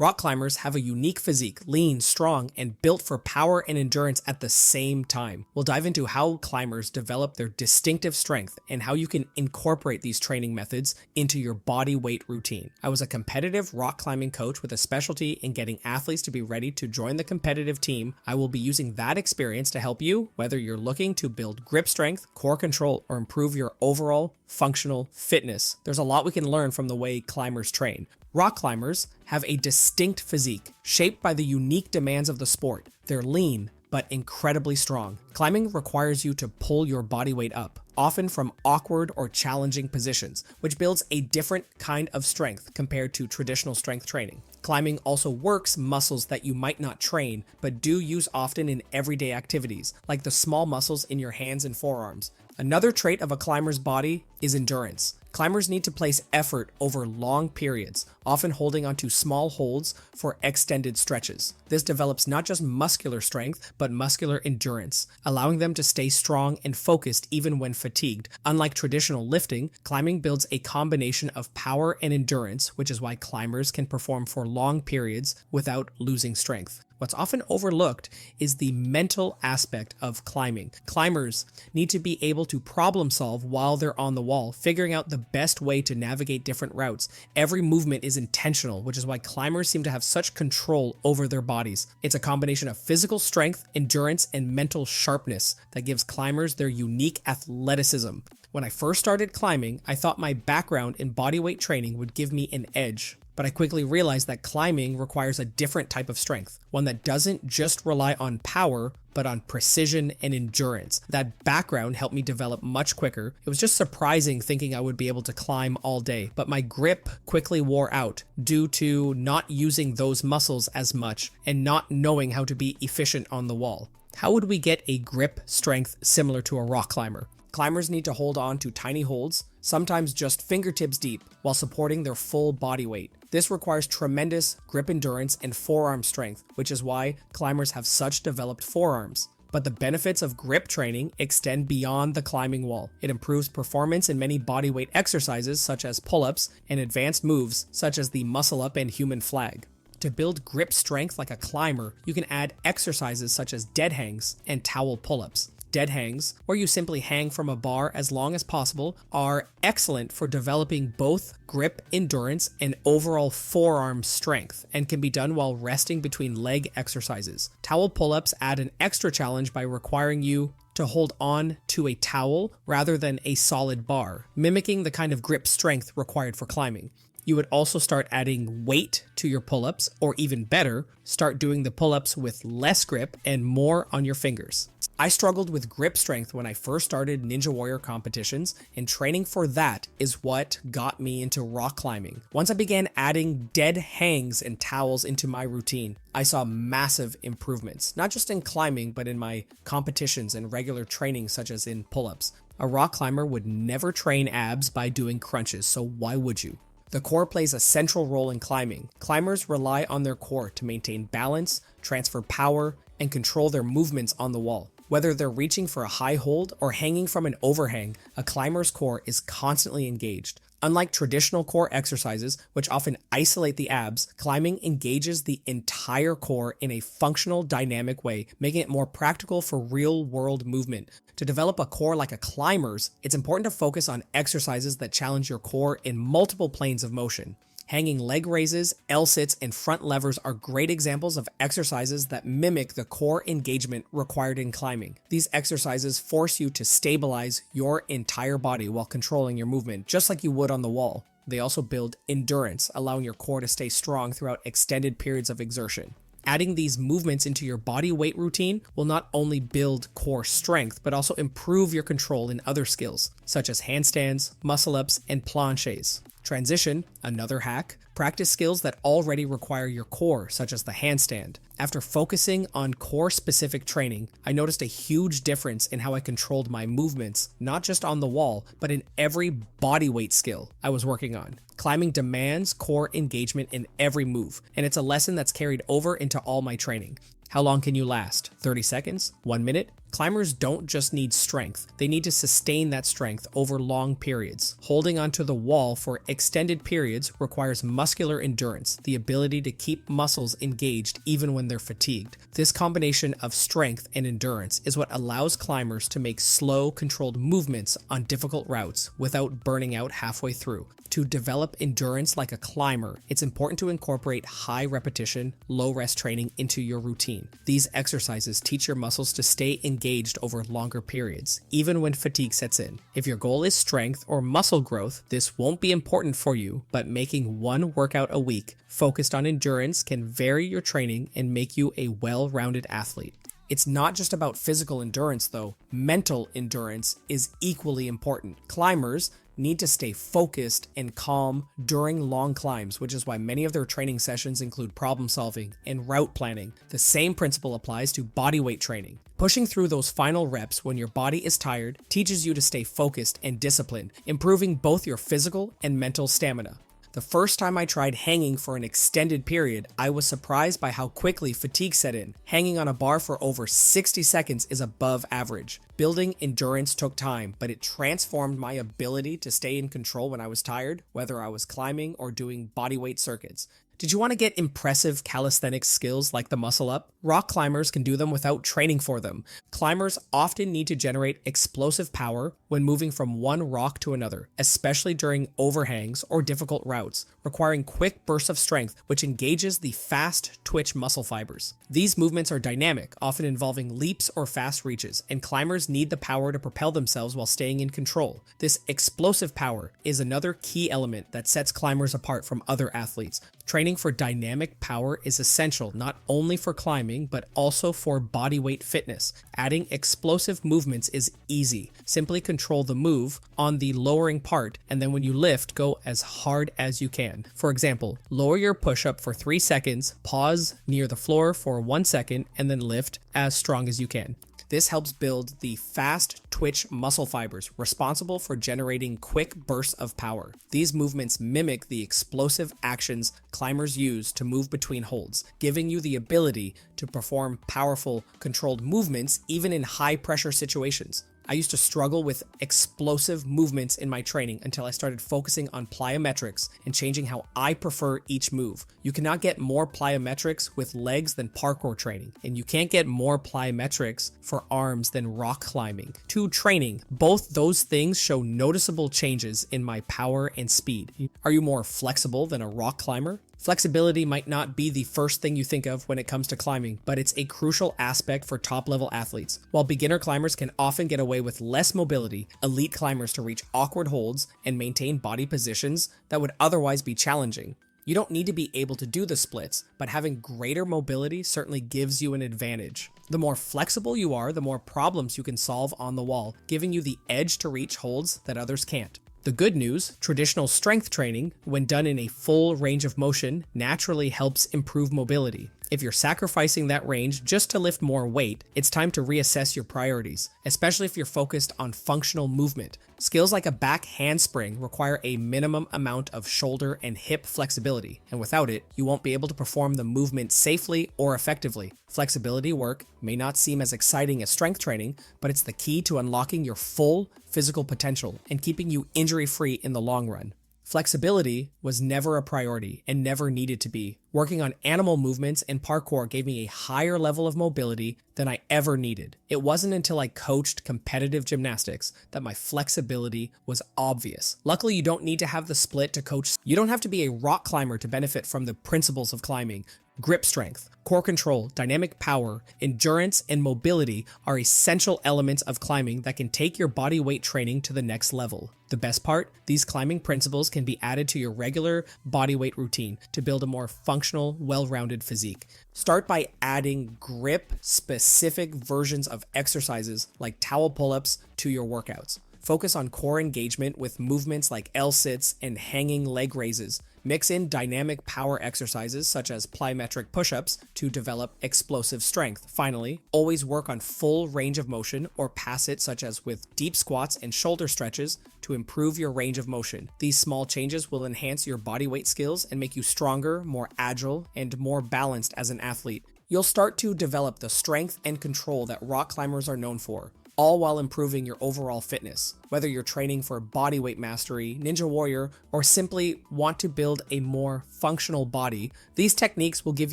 Rock climbers have a unique physique, lean, strong, and built for power and endurance at the same time. We'll dive into how climbers develop their distinctive strength and how you can incorporate these training methods into your body weight routine. I was a competitive rock climbing coach with a specialty in getting athletes to be ready to join the competitive team. I will be using that experience to help you, whether you're looking to build grip strength, core control, or improve your overall functional fitness. There's a lot we can learn from the way climbers train. Rock climbers have a distinct physique, shaped by the unique demands of the sport. They're lean, but incredibly strong. Climbing requires you to pull your body weight up, often from awkward or challenging positions, which builds a different kind of strength compared to traditional strength training. Climbing also works muscles that you might not train, but do use often in everyday activities, like the small muscles in your hands and forearms. Another trait of a climber's body is endurance. Climbers need to place effort over long periods, often holding onto small holds for extended stretches. This develops not just muscular strength, but muscular endurance, allowing them to stay strong and focused even when fatigued. Unlike traditional lifting, climbing builds a combination of power and endurance, which is why climbers can perform for long periods without losing strength. What's often overlooked is the mental aspect of climbing. Climbers need to be able to problem solve while they're on the wall, figuring out the best way to navigate different routes. Every movement is intentional, which is why climbers seem to have such control over their bodies. It's a combination of physical strength, endurance, and mental sharpness that gives climbers their unique athleticism. When I first started climbing, I thought my background in bodyweight training would give me an edge. But I quickly realized that climbing requires a different type of strength, one that doesn't just rely on power, but on precision and endurance. That background helped me develop much quicker. It was just surprising thinking I would be able to climb all day, but my grip quickly wore out due to not using those muscles as much and not knowing how to be efficient on the wall. How would we get a grip strength similar to a rock climber? Climbers need to hold on to tiny holds, sometimes just fingertips deep, while supporting their full body weight. This requires tremendous grip endurance and forearm strength, which is why climbers have such developed forearms. But the benefits of grip training extend beyond the climbing wall. It improves performance in many bodyweight exercises such as pull-ups and advanced moves such as the muscle up and human flag. To build grip strength like a climber, you can add exercises such as dead hangs and towel pull-ups. Dead hangs, where you simply hang from a bar as long as possible, are excellent for developing both grip endurance and overall forearm strength, and can be done while resting between leg exercises. Towel pull-ups add an extra challenge by requiring you to hold on to a towel rather than a solid bar, mimicking the kind of grip strength required for climbing. You would also start adding weight to your pull-ups, or even better, start doing the pull-ups with less grip and more on your fingers. I struggled with grip strength when I first started Ninja Warrior competitions, and training for that is what got me into rock climbing. Once I began adding dead hangs and towels into my routine, I saw massive improvements, not just in climbing, but in my competitions and regular training such as in pull-ups. A rock climber would never train abs by doing crunches, so why would you? The core plays a central role in climbing. Climbers rely on their core to maintain balance, transfer power, and control their movements on the wall. Whether they're reaching for a high hold or hanging from an overhang, a climber's core is constantly engaged. Unlike traditional core exercises, which often isolate the abs, climbing engages the entire core in a functional, dynamic way, making it more practical for real-world movement. To develop a core like a climber's, it's important to focus on exercises that challenge your core in multiple planes of motion. Hanging leg raises, L-sits, and front levers are great examples of exercises that mimic the core engagement required in climbing. These exercises force you to stabilize your entire body while controlling your movement, just like you would on the wall. They also build endurance, allowing your core to stay strong throughout extended periods of exertion. Adding these movements into your body weight routine will not only build core strength, but also improve your control in other skills, such as handstands, muscle-ups, and planches. Transition, another hack, practice skills that already require your core, such as the handstand. After focusing on core-specific training, I noticed a huge difference in how I controlled my movements, not just on the wall, but in every bodyweight skill I was working on. Climbing demands core engagement in every move, and it's a lesson that's carried over into all my training. How long can you last? 30 seconds? 1 minute? Climbers don't just need strength, they need to sustain that strength over long periods. Holding onto the wall for extended periods requires muscular endurance, the ability to keep muscles engaged even when they're fatigued. This combination of strength and endurance is what allows climbers to make slow, controlled movements on difficult routes without burning out halfway through. To develop endurance like a climber, it's important to incorporate high repetition, low rest training into your routine. These exercises teach your muscles to stay engaged over longer periods, even when fatigue sets in. If your goal is strength or muscle growth, this won't be important for you, but making one workout a week focused on endurance can vary your training and make you a well-rounded athlete. It's not just about physical endurance though, mental endurance is equally important. Climbers need to stay focused and calm during long climbs, which is why many of their training sessions include problem solving and route planning. The same principle applies to bodyweight training. Pushing through those final reps when your body is tired teaches you to stay focused and disciplined, improving both your physical and mental stamina. The first time I tried hanging for an extended period, I was surprised by how quickly fatigue set in. Hanging on a bar for over 60 seconds is above average. Building endurance took time, but it transformed my ability to stay in control when I was tired, whether I was climbing or doing bodyweight circuits. Did you want to get impressive calisthenics skills like the muscle up? Rock climbers can do them without training for them. Climbers often need to generate explosive power when moving from one rock to another, especially during overhangs or difficult routes, requiring quick bursts of strength which engages the fast twitch muscle fibers. These movements are dynamic, often involving leaps or fast reaches, and climbers need the power to propel themselves while staying in control. This explosive power is another key element that sets climbers apart from other athletes. Training for dynamic power is essential not only for climbing, but also for bodyweight fitness. Adding explosive movements is easy. Simply control the move on the lowering part, and then when you lift, go as hard as you can. For example, lower your push-up for 3 seconds, pause near the floor for 1 second, and then lift as strong as you can. This helps build the fast twitch muscle fibers responsible for generating quick bursts of power. These movements mimic the explosive actions climbers use to move between holds, giving you the ability to perform powerful, controlled movements even in high-pressure situations. I used to struggle with explosive movements in my training until I started focusing on plyometrics and changing how I prefer each move. You cannot get more plyometrics with legs than parkour training, and you can't get more plyometrics for arms than rock climbing. To training, both those things show noticeable changes in my power and speed. Are you more flexible than a rock climber? Flexibility might not be the first thing you think of when it comes to climbing, but it's a crucial aspect for top-level athletes. While beginner climbers can often get away with less mobility, elite climbers to reach awkward holds and maintain body positions that would otherwise be challenging. You don't need to be able to do the splits, but having greater mobility certainly gives you an advantage. The more flexible you are, the more problems you can solve on the wall, giving you the edge to reach holds that others can't. The good news, traditional strength training, when done in a full range of motion, naturally helps improve mobility. If you're sacrificing that range just to lift more weight, it's time to reassess your priorities, especially if you're focused on functional movement. Skills like a back handspring require a minimum amount of shoulder and hip flexibility, and without it, you won't be able to perform the movement safely or effectively. Flexibility work may not seem as exciting as strength training, but it's the key to unlocking your full physical potential and keeping you injury-free in the long run. Flexibility was never a priority and never needed to be. Working on animal movements and parkour gave me a higher level of mobility than I ever needed. It wasn't until I coached competitive gymnastics that my flexibility was obvious. Luckily, you don't need to have the split to coach. You don't have to be a rock climber to benefit from the principles of climbing. Grip strength, core control, dynamic power, endurance, and mobility are essential elements of climbing that can take your body weight training to the next level. The best part? These climbing principles can be added to your regular body weight routine to build a more functional, well-rounded physique. Start by adding grip-specific versions of exercises like towel pull-ups to your workouts. Focus on core engagement with movements like L-sits and hanging leg raises. Mix in dynamic power exercises such as plyometric push-ups to develop explosive strength. Finally, always work on full range of motion or pass it such as with deep squats and shoulder stretches to improve your range of motion. These small changes will enhance your body weight skills and make you stronger, more agile, and more balanced as an athlete. You'll start to develop the strength and control that rock climbers are known for, all while improving your overall fitness. Whether you're training for bodyweight mastery, ninja warrior, or simply want to build a more functional body, these techniques will give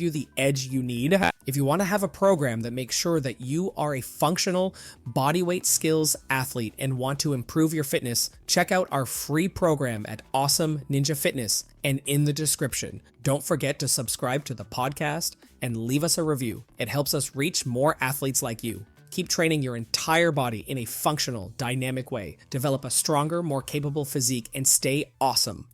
you the edge you need. If you want to have a program that makes sure that you are a functional bodyweight skills athlete and want to improve your fitness, check out our free program at Awesome Ninja Fitness and in the description. Don't forget to subscribe to the podcast and leave us a review. It helps us reach more athletes like you. Keep training your entire body in a functional, dynamic way. Develop a stronger, more capable physique and stay awesome.